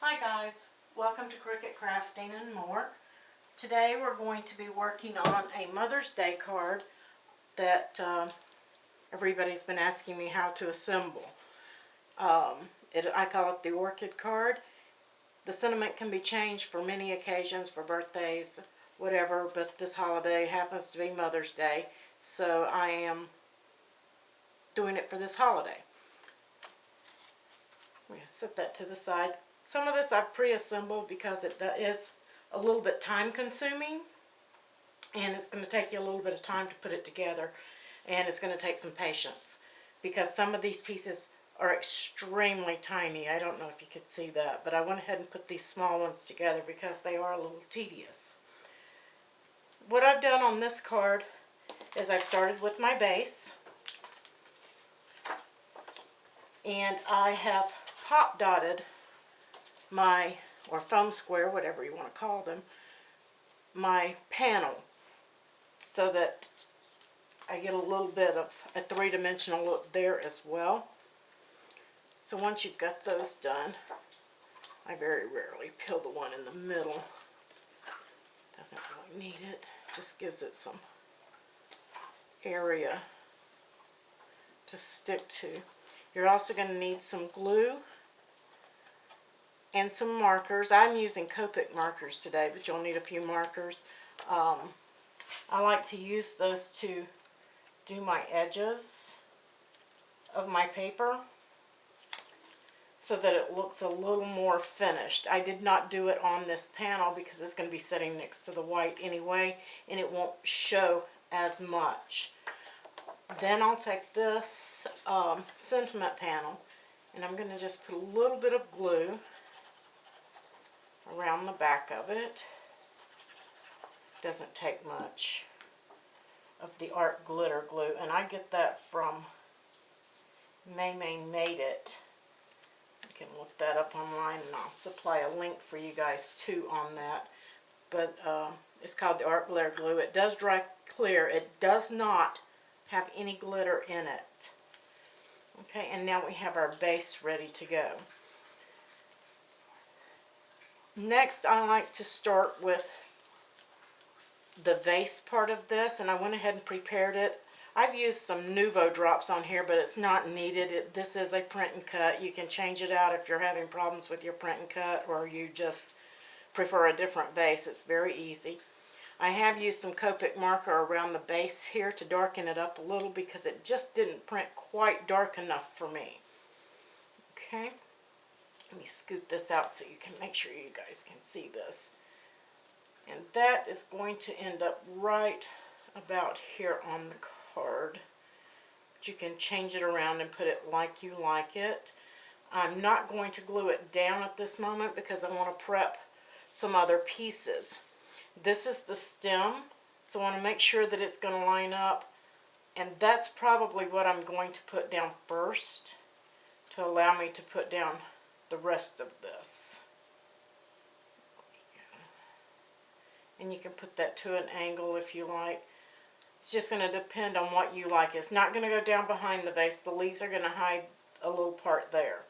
Hi guys, welcome to Cricut-Crafting and more. Today we're going to be working on a Mother's Day card that everybody's been asking me how to assemble. I call it the Orchid card. The sentiment can be changed for many occasions, for birthdays, whatever, but this holiday happens to be Mother's Day, so I am doing it for this holiday. I'm going to set that to the side. Some of this I've pre-assembled because it is a little bit time consuming, and it's going to take you a little bit of time to put it together, and it's going to take some patience because some of these pieces are extremely tiny. I don't know if you could see that, but I went ahead and put these small ones together because they are a little tedious. What I've done on this card is I've started with my base, and I have pop dotted my, or foam square, whatever you want to call them, my panel, so that I get a little bit of a three-dimensional look there as well. So once you've got those done, I very rarely peel the one in the middle. Doesn't really need it, just gives it some area to stick to. You're also going to need some glue and some markers. I'm using Copic markers today, but you'll need a few markers. I like to use those to do my edges of my paper so that it looks a little more finished. I did not do it on this panel because it's going to be sitting next to the white anyway, and it won't show as much. Then I'll take this sentiment panel, and I'm going to just put a little bit of glue around the back of it. Doesn't take much of the art glitter glue, and I get that from May Made It. You can look that up online, and I'll supply a link for you guys too on that. But it's called the art glitter glue. It does dry clear. It does not have any glitter in it. Okay, and now we have our base ready to go. Next, I like to start with the vase part of this, and I went ahead and prepared it. I've used some Nuvo drops on here, but it's not needed. This is a print and cut. You can change it out if you're having problems with your print and cut, or you just prefer a different vase. It's very easy. I have used some Copic marker around the base here to darken it up a little because it just didn't print quite dark enough for me. Okay. Let me scoot this out so you can make sure you guys can see this. And that is going to end up right about here on the card. But you can change it around and put it like you like it. I'm not going to glue it down at this moment because I want to prep some other pieces. This is the stem, so I want to make sure that it's going to line up. And that's probably what I'm going to put down first to allow me to put down the rest of this. And you can put that to an angle if you like. It's just going to depend on what you like. It's not going to go down behind the vase. The leaves are going to hide a little part there.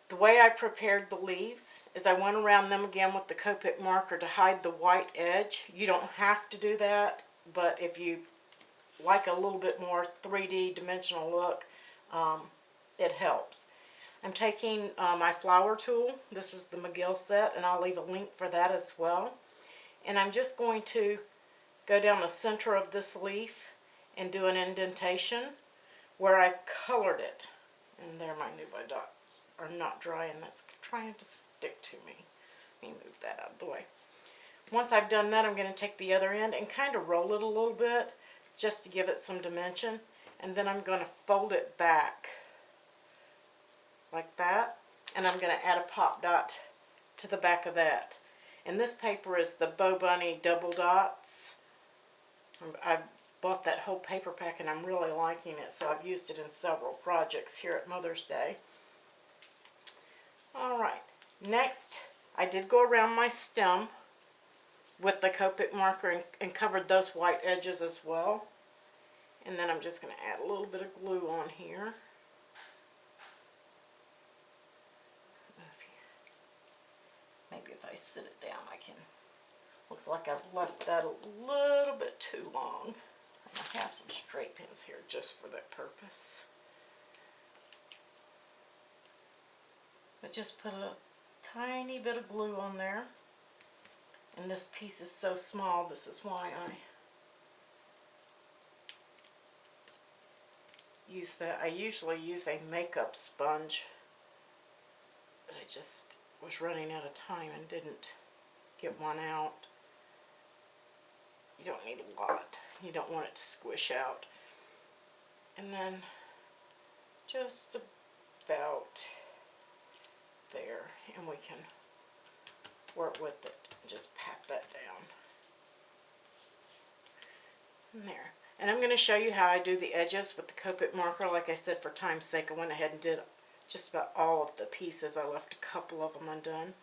The way I prepared the leaves is I went around them again with the Copic marker to hide the white edge. You don't have to do that, but if you like a little bit more 3D dimensional look, it helps. I'm taking my flower tool. This is the McGill set, and I'll leave a link for that as well. And I'm just going to go down the center of this leaf and do an indentation where I colored it. And there, my Nuvo dots are not dry, and that's trying to stick to me. Let me move that out of the way. Once I've done that, I'm going to take the other end and kind of roll it a little bit just to give it some dimension. And then I'm going to fold it back like that, and I'm going to add a pop dot to the back of that. And this paper is the Bo Bunny double dots. I bought that whole paper pack, and I'm really liking it, so I've used it in several projects here at Mother's Day. Alright, next I did go around my stem with the Copic marker and covered those white edges as well. And then I'm just going to add a little bit of glue on here. I sit it down, I can, looks like I've left that a little bit too long. And I have some straight pins here just for that purpose. But just put a tiny bit of glue on there. And this piece is so small, this is why I use that. I usually use a makeup sponge, but I just was running out of time and didn't get one out. You don't need a lot. You don't want it to squish out. And then just about there, and we can work with it and just pat that down. And there. And I'm going to show you how I do the edges with the Copic marker. Like I said, for time's sake, I went ahead and did just about all of the pieces. I left a couple of them undone.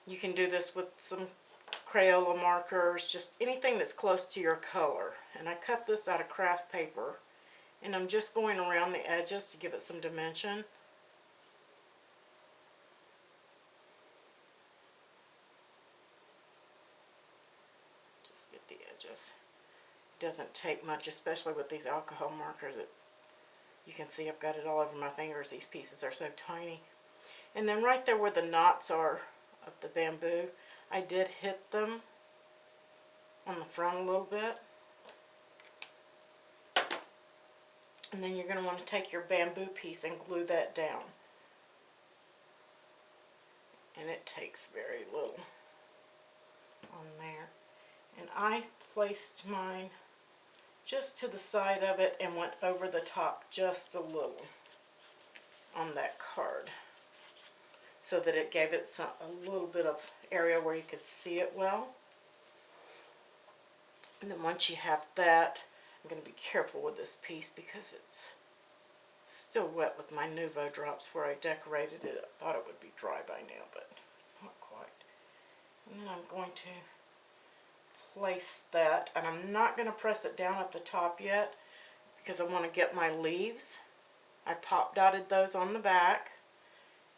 You can do this with some Crayola markers, just anything that's close to your color. And I cut this out of craft paper, and I'm just going around the edges to give it some dimension. Just get the edges. It doesn't take much, especially with these alcohol markers. You can see I've got it all over my fingers. These pieces are so tiny. And then right there where the knots are of the bamboo, I did hit them on the front a little bit. And then you're going to want to take your bamboo piece and glue that down. And it takes very little on there. And I placed mine just to the side of it and went over the top just a little on that card, so that it gave it a little bit of area where you could see it well. And then once you have that, I'm going to be careful with this piece because it's still wet with my Nuvo drops where I decorated it. I thought it would be dry by now, but not quite. And then I'm going to place that, and I'm not going to press it down at the top yet because I want to get my leaves. I pop dotted those on the back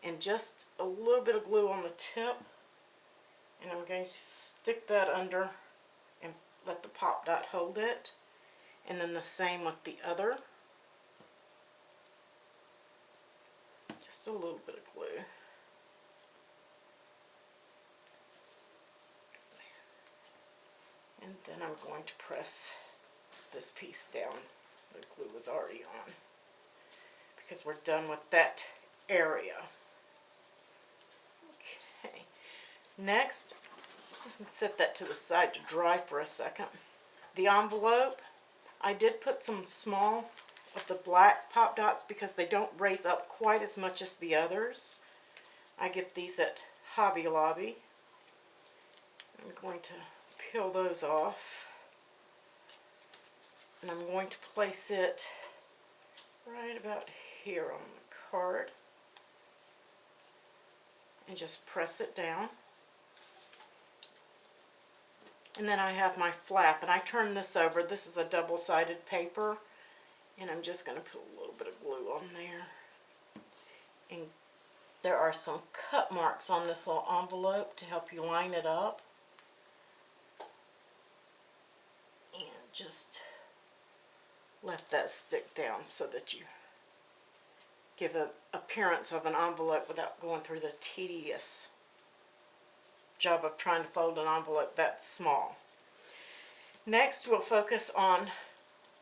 and just a little bit of glue on the tip, and I'm going to stick that under and let the pop dot hold it, and then the same with the other. Just a little bit of glue. And then I'm going to press this piece down. The glue was already on because we're done with that area. Okay. Next, set that to the side to dry for a second. The envelope, I did put some small of the black pop dots because they don't raise up quite as much as the others. I get these at Hobby Lobby. I'm going to peel those off, and I'm going to place it right about here on the card and just press it down. And then I have my flap, and I turn this over. This is a double-sided paper, and I'm just going to put a little bit of glue on there. And there are some cut marks on this little envelope to help you line it up. And just let that stick down so that you give an appearance of an envelope without going through the tedious job of trying to fold an envelope that small. Next, we'll focus on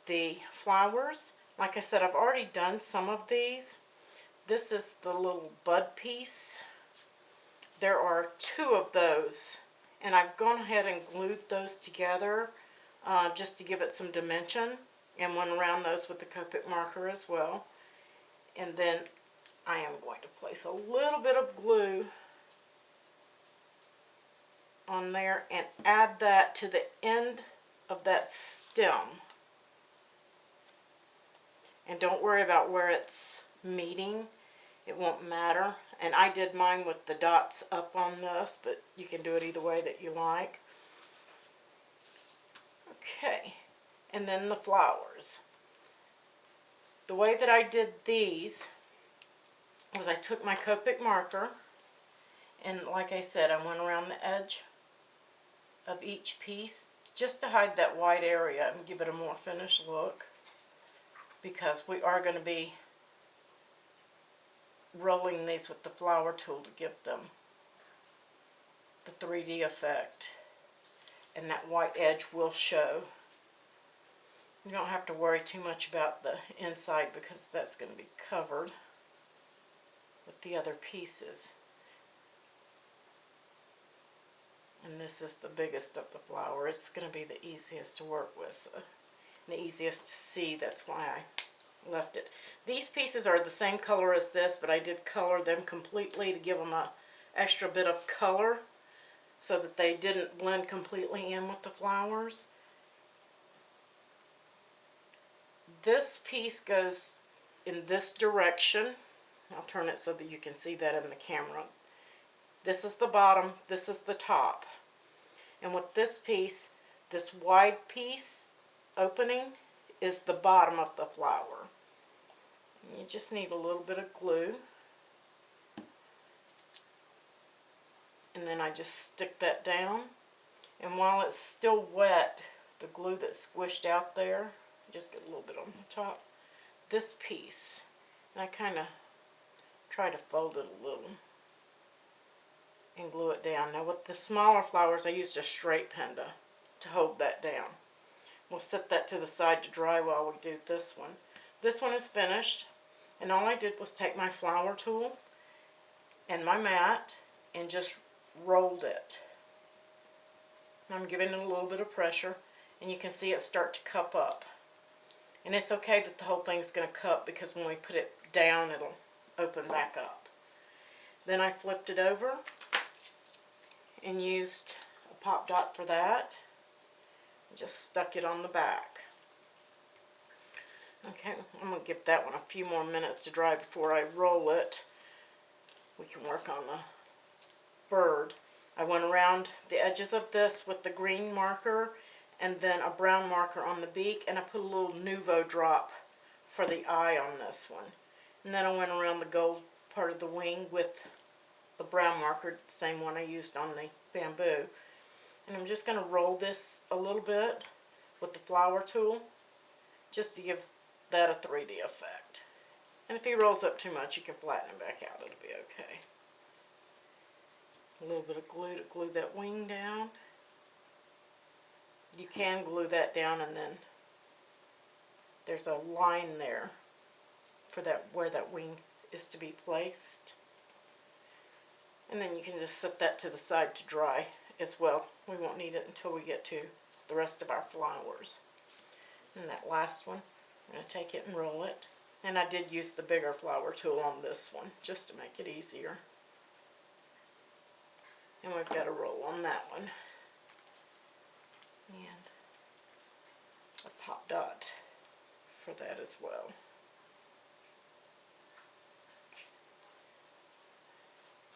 the flowers. Like I said, I've already done some of these. This is the little bud piece. There are two of those, and I've gone ahead and glued those together just to give it some dimension, and went around those with the Copic marker as well. And then I am going to place a little bit of glue on there and add that to the end of that stem. And don't worry about where it's meeting. It won't matter. And I did mine with the dots up on this, but you can do it either way that you like. Okay, and then the flowers. The way that I did these was I took my Copic marker And like I said, I went around the edge of each piece just to hide that white area and give it a more finished look, because we are going to be rolling these with the flower tool to give them the 3D effect, and that white edge will show. You don't have to worry too much about the inside because that's going to be covered with the other pieces. And this is the biggest of the flower. It's going to be the easiest to work with, so, the easiest to see. That's why I left it. These pieces are the same color as this, but I did color them completely to give them a extra bit of color so that they didn't blend completely in with the flowers. This piece goes in this direction. I'll turn it so that you can see that in the camera. This is the bottom, this is the top. And with this piece, this wide piece opening is the bottom of the flower. And you just need a little bit of glue. And then I just stick that down. And while it's still wet, the glue that's squished out there, just get a little bit on the top. This piece, and I kind of try to fold it a little and glue it down. Now with the smaller flowers, I used a straight pen to hold that down. We'll set that to the side to dry while we do this one. This one is finished, and all I did was take my flower tool and my mat and just rolled it. I'm giving it a little bit of pressure, and you can see it start to cup up. And it's okay that the whole thing's going to cup, because when we put it down, it'll open back up. Then I flipped it over and used a pop dot for that. Just stuck it on the back. Okay, I'm going to give that one a few more minutes to dry before I roll it. We can work on the bird. I went around the edges of this with the green marker and then a brown marker on the beak, and I put a little Nouveau drop for the eye on this one. And then I went around the gold part of the wing with the brown marker, the same one I used on the bamboo. And I'm just going to roll this a little bit with the flower tool just to give that a 3D effect. And if he rolls up too much, you can flatten him back out. It'll be okay. A little bit of glue to glue that wing down. You can glue that down, and then there's a line there for that, where that wing is to be placed. And then you can just set that to the side to dry as well. We won't need it until we get to the rest of our flowers. And that last one, I'm going to take it and roll it. And I did use the bigger flower tool on this one just to make it easier. And we've got a roll on that one. And a pop dot for that as well.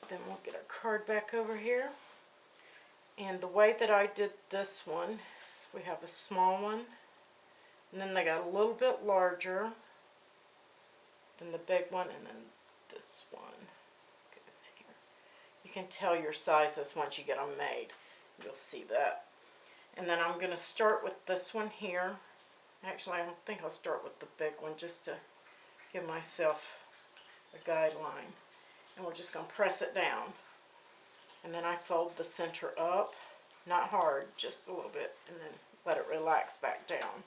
Then we'll get our card back over here. And the way that I did this one is we have a small one, and then they got a little bit larger than the big one, and then this one goes here. You can tell your sizes once you get them made. You'll see that. And then I'm going to start with this one here. Actually, I think I'll start with the big one just to give myself a guideline. And we're just going to press it down. And then I fold the center up, not hard, just a little bit, and then let it relax back down.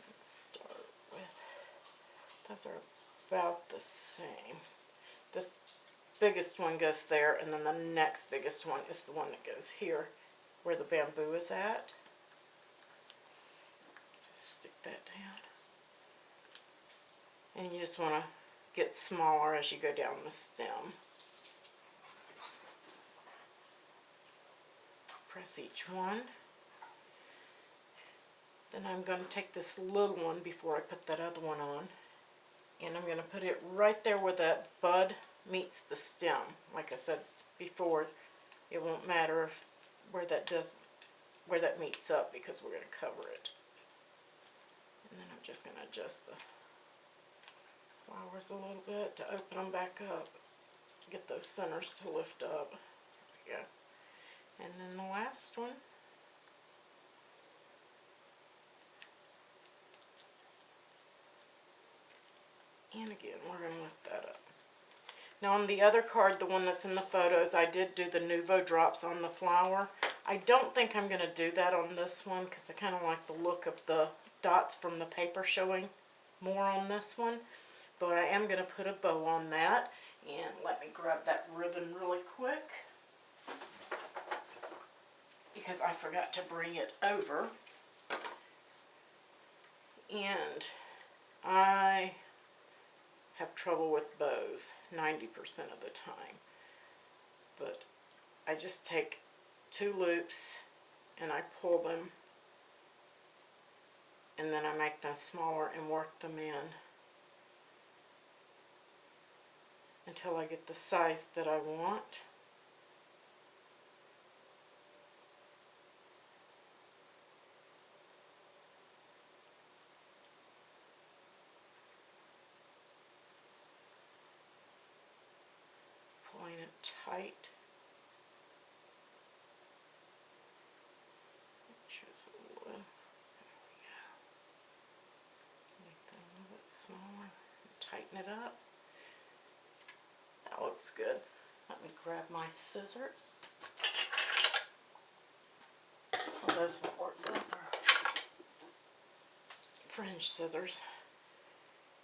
Let's start with, those are about the same. This biggest one goes there, and then the next biggest one is the one that goes here where the bamboo is at. Just stick that down. And you just want to get smaller as you go down the stem. Press each one. Then I'm going to take this little one before I put that other one on, and I'm going to put it right there where that bud meets the stem. Like I said before, it won't matter if where that meets up, because we're going to cover it. And then I'm just going to adjust the flowers a little bit to open them back up. get those centers to lift up. There we go. And then the last one. And again, we're going to lift that up. Now on the other card, the one that's in the photos, I did do the Nuvo drops on the flower. I don't think I'm going to do that on this one because I kind of like the look of the dots from the paper showing more on this one. But I am going to put a bow on that. And let me grab that ribbon really quick, because I forgot to bring it over. And I have trouble with bows 90% of the time. But I just take 2 loops and I pull them, and then I make them smaller and work them in until I get the size that I want. Pulling it tight. Just a little. There we go. Make that a little bit smaller. Tighten it up. That looks good. Let me grab my scissors. Well, those won't work. Those are fringe scissors.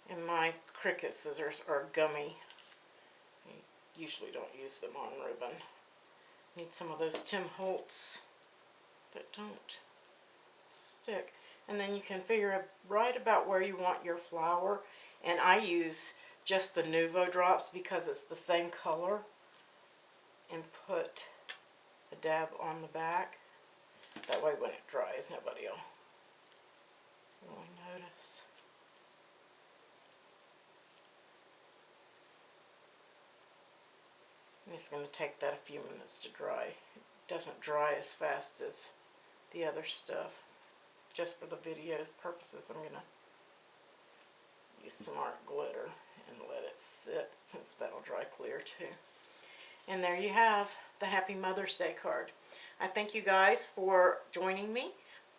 And my Cricut scissors are gummy. I usually don't use them on ribbon. Need some of those Tim Holtz that don't stick. And then you can figure out right about where you want your flower. And I use just the Nuvo drops because it's the same color, and put a dab on the back. That way when it dries, nobody will really notice. And it's going to take that a few minutes to dry. It doesn't dry as fast as the other stuff. Just for the video purposes, I'm going to use some art glitter and let it sit, since that'll dry clear too. And there you have the Happy Mother's Day card. I thank you guys for joining me.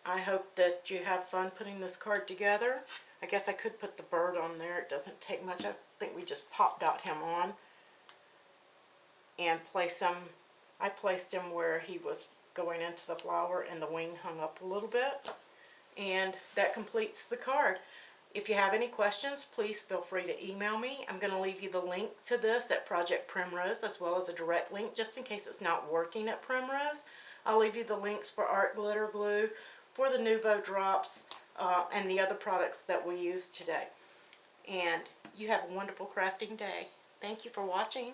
I hope that you have fun putting this card together. I guess I could put the bird on there. It doesn't take much. I think we just pop dot him on and place him. I placed him where he was going into the flower, and the wing hung up a little bit. And that completes the card. If you have any questions, please feel free to email me. I'm going to leave you the link to this at Project Primrose, as well as a direct link, just in case it's not working at Primrose. I'll leave you the links for art glitter glue, for the Nuvo drops, and the other products that we use today. And you have a wonderful crafting day. Thank you for watching.